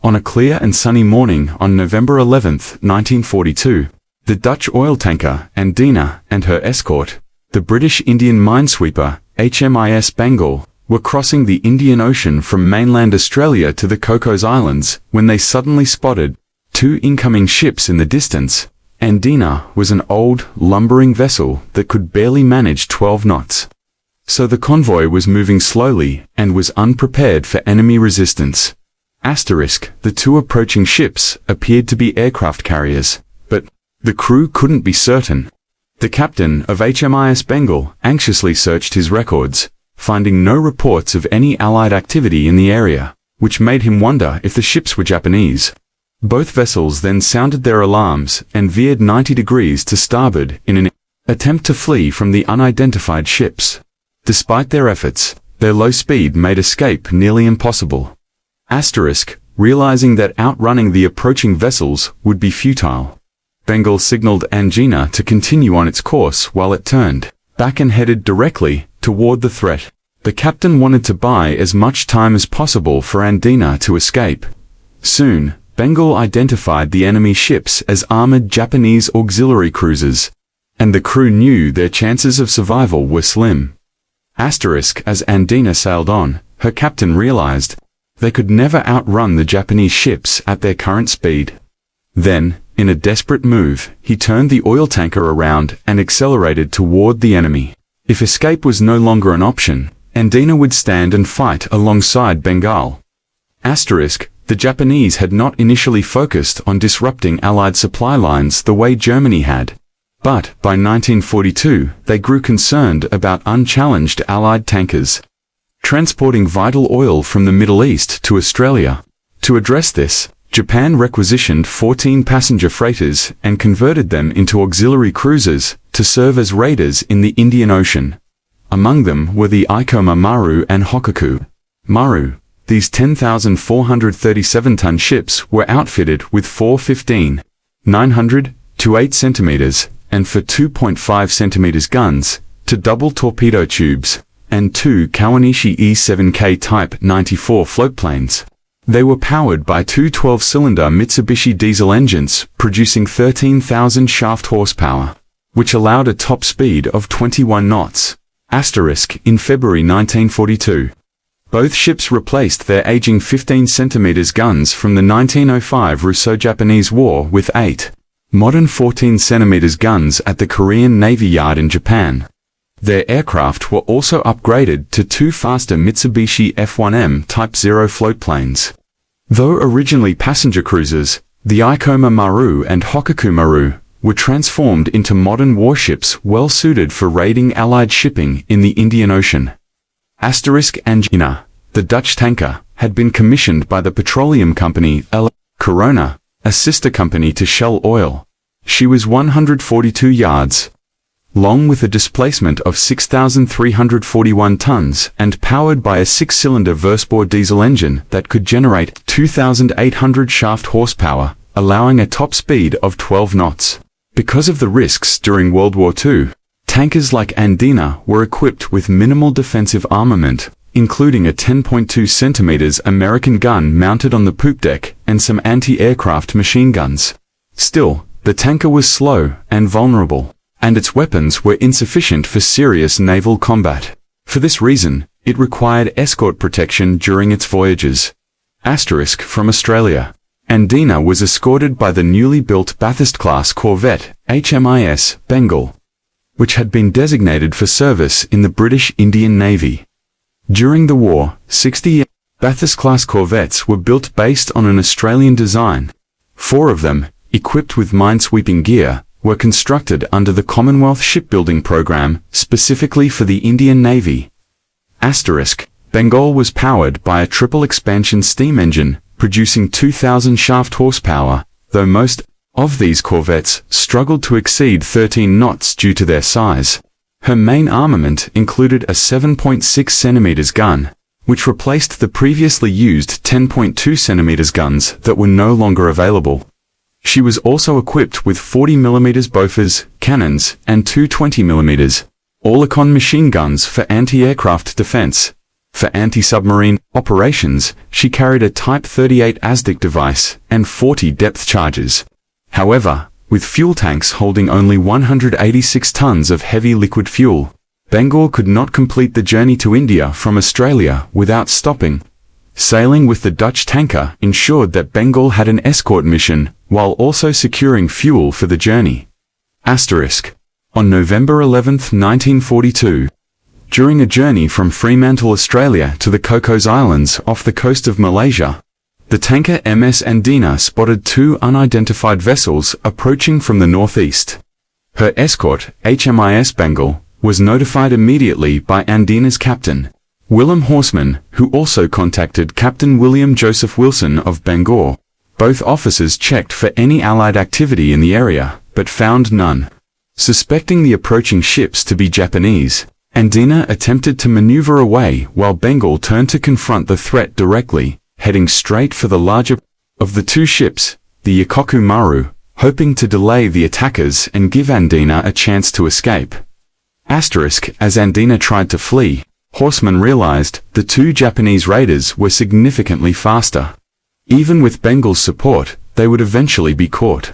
On a clear and sunny morning on November 11, 1942, the Dutch oil tanker Ondina and her escort, the British Indian minesweeper HMIS Bengal, were crossing the Indian Ocean from mainland Australia to the Cocos Islands when they suddenly spotted two incoming ships in the distance. Ondina was an old, lumbering vessel that could barely manage 12 knots. So the convoy was moving slowly and was unprepared for enemy resistance. The two approaching ships appeared to be aircraft carriers, but the crew couldn't be certain. The captain of HMIS Bengal anxiously searched his records, finding no reports of any Allied activity in the area, which made him wonder if the ships were Japanese. Both vessels then sounded their alarms and veered 90 degrees to starboard in an attempt to flee from the unidentified ships. Despite their efforts, their low speed made escape nearly impossible. Realizing that outrunning the approaching vessels would be futile, Bengal signaled Ondina to continue on its course while it turned back and headed directly toward the threat. The captain wanted to buy as much time as possible for Ondina to escape. Soon, Bengal identified the enemy ships as armored Japanese auxiliary cruisers, and the crew knew their chances of survival were slim. As Ondina sailed on, her captain realized they could never outrun the Japanese ships at their current speed. Then, in a desperate move, he turned the oil tanker around and accelerated toward the enemy. If escape was no longer an option, Ondina would stand and fight alongside Bengal. The Japanese had not initially focused on disrupting Allied supply lines the way Germany had. But, by 1942, they grew concerned about unchallenged Allied tankers transporting vital oil from the Middle East to Australia. To address this, Japan requisitioned 14 passenger freighters and converted them into auxiliary cruisers to serve as raiders in the Indian Ocean. Among them were the Hokoku Maru and Hokoku Maru. These 10,437-ton ships were outfitted with 4 15-900 to 8 cm and 2.5 cm guns, to double torpedo tubes, and 2 Kawanishi E-7K Type 94 floatplanes. They were powered by two 12-cylinder Mitsubishi diesel engines producing 13,000 shaft horsepower, which allowed a top speed of 21 knots. In February 1942. Both ships replaced their aging 15 cm guns from the 1905 Russo-Japanese War with 8 modern 14 cm guns at the Korean Navy Yard in Japan. Their aircraft were also upgraded to 2 faster Mitsubishi F-1M Type 0 floatplanes. Though originally passenger cruisers, the Hokoku Maru and Hokoku Maru were transformed into modern warships well suited for raiding Allied shipping in the Indian Ocean. Ondina, the Dutch tanker, had been commissioned by the petroleum company Corona, a sister company to Shell Oil. She was 142 yards long with a displacement of 6,341 tons and powered by a 6-cylinder Versbor diesel engine that could generate 2,800 shaft horsepower, allowing a top speed of 12 knots. Because of the risks during World War II, tankers like Ondina were equipped with minimal defensive armament, including a 10.2 cm American gun mounted on the poop deck and some anti-aircraft machine guns. Still, the tanker was slow and vulnerable, and its weapons were insufficient for serious naval combat. For this reason, it required escort protection during its voyages. From Australia, Ondina was escorted by the newly built Bathurst-class corvette HMIS Bengal, which had been designated for service in the British Indian Navy. During the war, 60 Bathurst-class corvettes were built based on an Australian design. 4 of them, equipped with minesweeping gear, were constructed under the Commonwealth Shipbuilding Program specifically for the Indian Navy. Bengal was powered by a triple expansion steam engine, producing 2,000 shaft horsepower, though most of these corvettes struggled to exceed 13 knots due to their size. Her main armament included a 7.6 cm gun, which replaced the previously used 10.2 cm guns that were no longer available. She was also equipped with 40mm Bofors cannons and two 20mm Oerlikon machine guns for anti-aircraft defense. For anti-submarine operations, she carried a Type 38 ASDIC device and 40 depth charges. However, with fuel tanks holding only 186 tons of heavy liquid fuel, Bengal could not complete the journey to India from Australia without stopping. Sailing with the Dutch tanker ensured that Bengal had an escort mission while also securing fuel for the journey. On November 11, 1942, during a journey from Fremantle, Australia to the Cocos Islands off the coast of Malaysia, the tanker MS Ondina spotted two unidentified vessels approaching from the northeast. Her escort, HMIS Bengal, was notified immediately by Ondina's captain, William Horseman, who also contacted Captain William Joseph Wilson of Bangor. Both officers checked for any Allied activity in the area, but found none. Suspecting the approaching ships to be Japanese, Ondina attempted to maneuver away while Bengal turned to confront the threat directly, heading straight for the larger of the two ships, the Hokoku Maru, hoping to delay the attackers and give Ondina a chance to escape. As Ondina tried to flee, Horseman realized the two Japanese raiders were significantly faster. Even with Bengal's support, they would eventually be caught.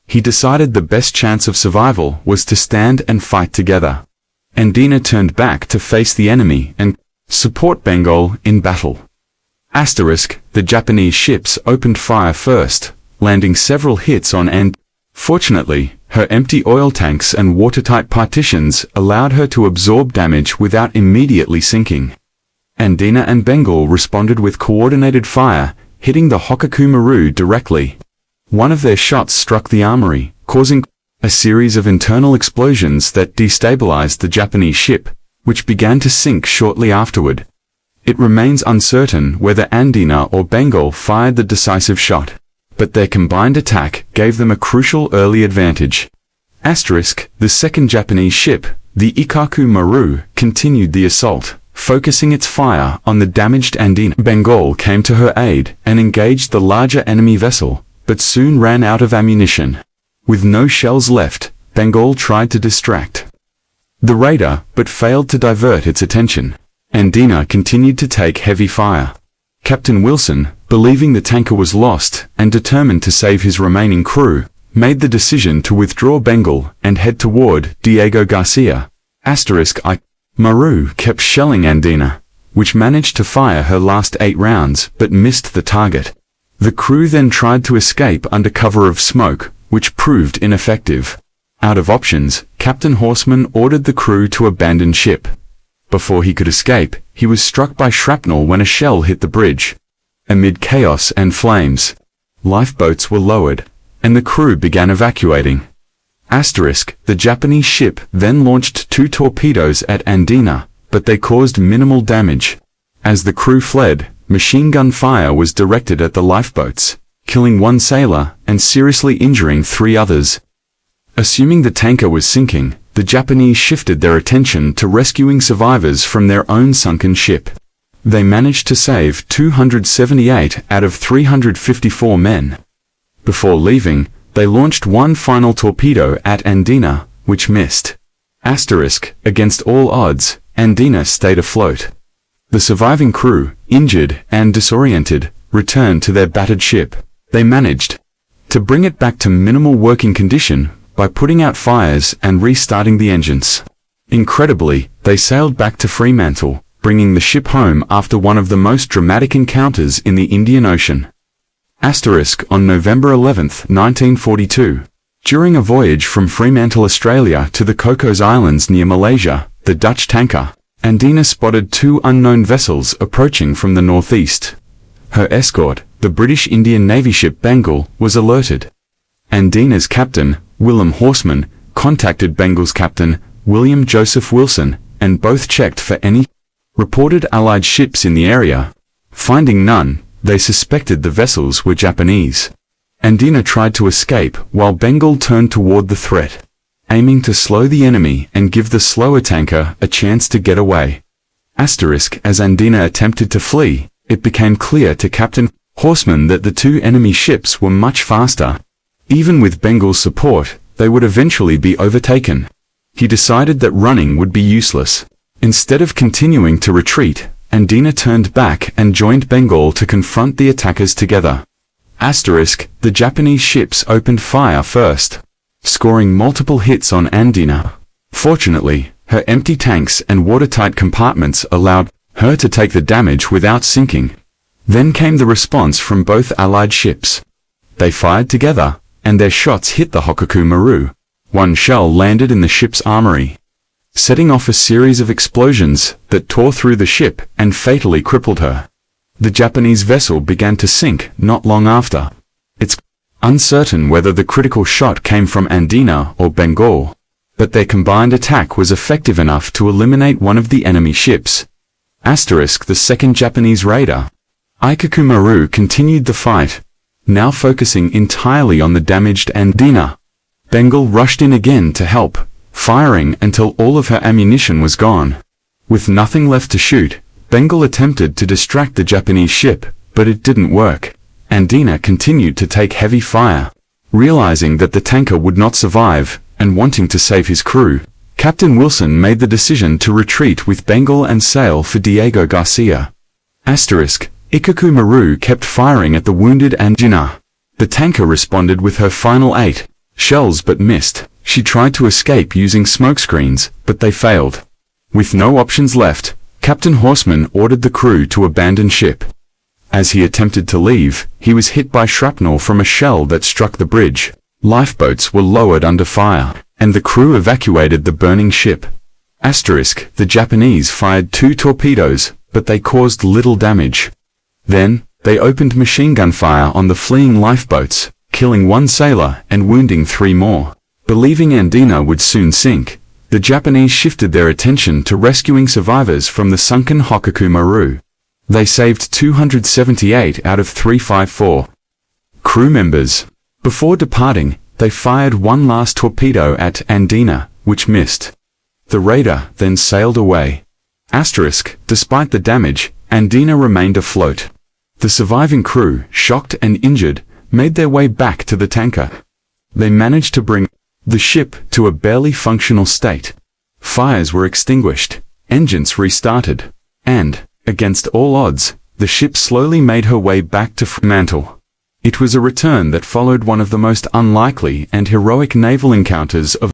He decided the best chance of survival was to stand and fight together. Ondina turned back to face the enemy and support Bengal in battle. The Japanese ships opened fire first, landing several hits on Ondina. Fortunately, her empty oil tanks and watertight partitions allowed her to absorb damage without immediately sinking. Ondina and Bengal responded with coordinated fire, hitting the Hokoku Maru directly. One of their shots struck the armory, causing a series of internal explosions that destabilized the Japanese ship, which began to sink shortly afterward. It remains uncertain whether Ondina or Bengal fired the decisive shot, but their combined attack gave them a crucial early advantage. The second Japanese ship, the Hokoku Maru, continued the assault, focusing its fire on the damaged Ondina. Bengal came to her aid and engaged the larger enemy vessel, but soon ran out of ammunition. With no shells left, Bengal tried to distract the raider, but failed to divert its attention. Ondina continued to take heavy fire. Captain Wilson, believing the tanker was lost and determined to save his remaining crew, made the decision to withdraw Bengal and head toward Diego Garcia. Maru kept shelling Ondina, which managed to fire her last 8 rounds but missed the target. The crew then tried to escape under cover of smoke, which proved ineffective. Out of options, Captain Horseman ordered the crew to abandon ship. Before he could escape, he was struck by shrapnel when a shell hit the bridge. Amid chaos and flames, lifeboats were lowered, and the crew began evacuating. The Japanese ship then launched 2 torpedoes at Ondina, but they caused minimal damage. As the crew fled, machine gun fire was directed at the lifeboats, killing 1 sailor and seriously injuring 3 others. Assuming the tanker was sinking, the Japanese shifted their attention to rescuing survivors from their own sunken ship. They managed to save 278 out of 354 men. Before leaving, they launched 1 final torpedo at Ondina, which missed. Against all odds, Ondina stayed afloat. The surviving crew, injured and disoriented, returned to their battered ship. They managed to bring it back to minimal working condition by putting out fires and restarting the engines. Incredibly, they sailed back to Fremantle, bringing the ship home after one of the most dramatic encounters in the Indian Ocean. On November 11, 1942, during a voyage from Fremantle, Australia to the Cocos Islands near Malaysia, the Dutch tanker Ondina spotted 2 unknown vessels approaching from the northeast. Her escort, the British Indian Navy ship Bengal, was alerted. Ondina's captain, William Horseman, contacted Bengal's captain, William Joseph Wilson, and both checked for any reported Allied ships in the area. Finding none, they suspected the vessels were Japanese. Ondina tried to escape while Bengal turned toward the threat, aiming to slow the enemy and give the slower tanker a chance to get away. As Ondina attempted to flee, it became clear to Captain Horseman that the 2 enemy ships were much faster. Even with Bengal's support, they would eventually be overtaken. He decided that running would be useless. Instead of continuing to retreat, Ondina turned back and joined Bengal to confront the attackers together. The Japanese ships opened fire first, scoring multiple hits on Ondina. Fortunately, her empty tanks and watertight compartments allowed her to take the damage without sinking. Then came the response from both Allied ships. They fired together, and their shots hit the Hokoku Maru. One shell landed in the ship's armory, setting off a series of explosions that tore through the ship and fatally crippled her. The Japanese vessel began to sink not long after. It's uncertain whether the critical shot came from Ondina or Bengal, but their combined attack was effective enough to eliminate one of the enemy ships. The second Japanese raider, Hokoku Maru, continued the fight, now focusing entirely on the damaged Ondina. Bengal rushed in again to help, firing until all of her ammunition was gone. With nothing left to shoot, Bengal attempted to distract the Japanese ship, but it didn't work. Ondina continued to take heavy fire. Realizing that the tanker would not survive, and wanting to save his crew, Captain Wilson made the decision to retreat with Bengal and sail for Diego Garcia. Hokoku Maru kept firing at the wounded Ondina. The tanker responded with her final 8 shells but missed. She tried to escape using smokescreens, but they failed. With no options left, Captain Horseman ordered the crew to abandon ship. As he attempted to leave, he was hit by shrapnel from a shell that struck the bridge. Lifeboats were lowered under fire, and the crew evacuated the burning ship. The Japanese fired 2 torpedoes, but they caused little damage. Then, they opened machine gun fire on the fleeing lifeboats, killing 1 sailor and wounding 3 more. Believing Ondina would soon sink, the Japanese shifted their attention to rescuing survivors from the sunken Hokoku Maru. They saved 278 out of 354 crew members. Before departing, they fired 1 last torpedo at Ondina, which missed. The raider then sailed away. Despite the damage, Ondina remained afloat. The surviving crew, shocked and injured, made their way back to the tanker. They managed to bring the ship to a barely functional state. Fires were extinguished, engines restarted, and, against all odds, the ship slowly made her way back to Fremantle. It was a return that followed one of the most unlikely and heroic naval encounters of